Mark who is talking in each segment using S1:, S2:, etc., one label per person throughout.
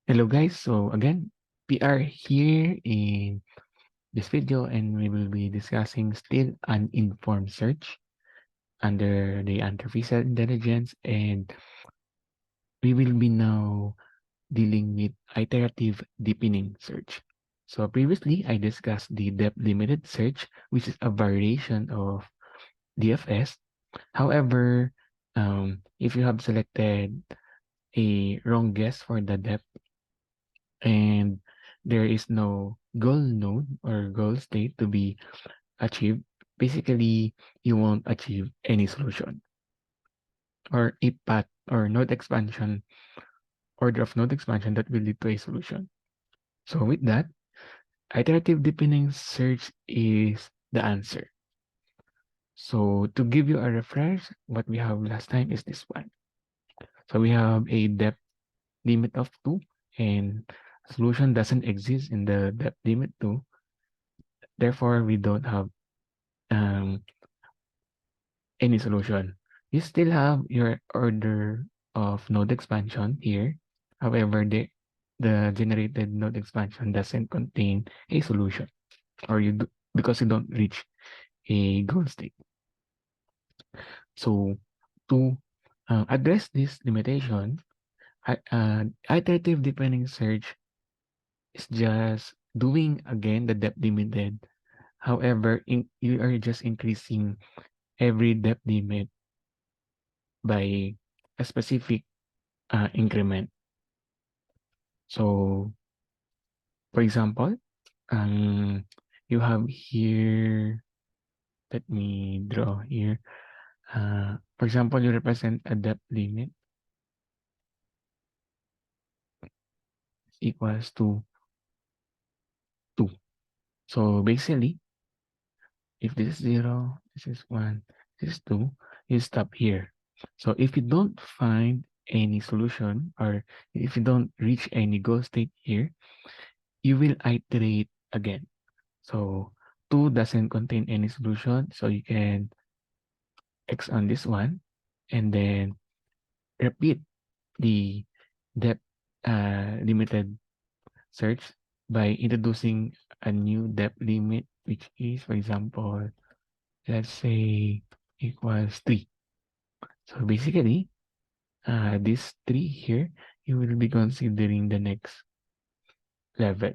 S1: Hello guys, so again, we are here in this video and we will be discussing still uninformed search under the artificial intelligence, and we will be now dealing with iterative deepening search. So previously I discussed the depth limited search, which is a variation of DFS. However, if you have selected a wrong guess for the depth and there is no goal node or goal state to be achieved, basically you won't achieve any solution or a path or node expansion, order of node expansion that will lead to a solution. So with that, iterative deepening search is the answer. So to give you a refresh, what we have last time is this one. So we have a depth limit of 2 and solution doesn't exist in the depth limit 2. Therefore, we don't have um, any solution. You still have your order of node expansion here. However, the generated node expansion doesn't contain a solution, or because you don't reach a goal state. So to address this limitation, iterative deepening search is just doing again the depth limited. However, you are just increasing every depth limit by a specific increment. So, for example, you have here, let me draw here. For example, you represent a depth limit equals to 2. So basically, if this is 0, this is 1, this is 2, you stop here. So if you don't find any solution or if you don't reach any goal state here, you will iterate again. So 2 doesn't contain any solution, so you can X on this one and then repeat the depth limited search by introducing a new depth limit, which is, for example, let's say equals 3. So basically, this 3 here, you will be considering the next level.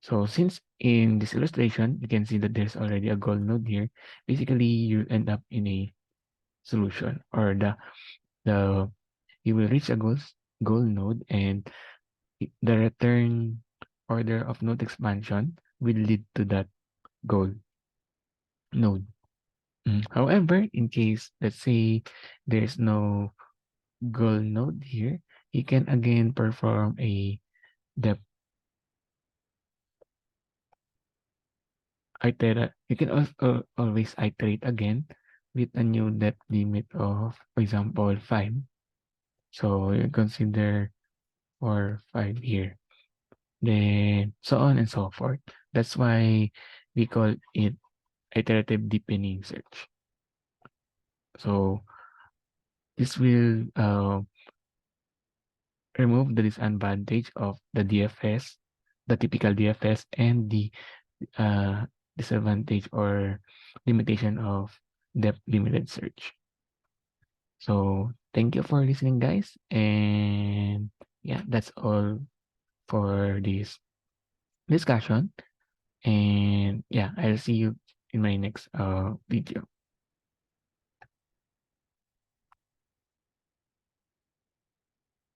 S1: So since in this illustration, you can see that there's already a goal node here, basically you end up in a solution, or the you will reach a goal node, and the return order of node expansion will lead to that goal node. However, in case, let's say, there's no goal node here, you can again perform a depth you can also always iterate again with a new depth limit of, for example, 5. So you consider for 5 here. Then so on and so forth. That's why we call it iterative deepening search. So this will remove the disadvantage of the DFS, the typical DFS, and the uh, disadvantage or limitation of depth limited search. So thank you for listening, guys. And yeah, that's all for this discussion. And yeah, I'll see you in my next video.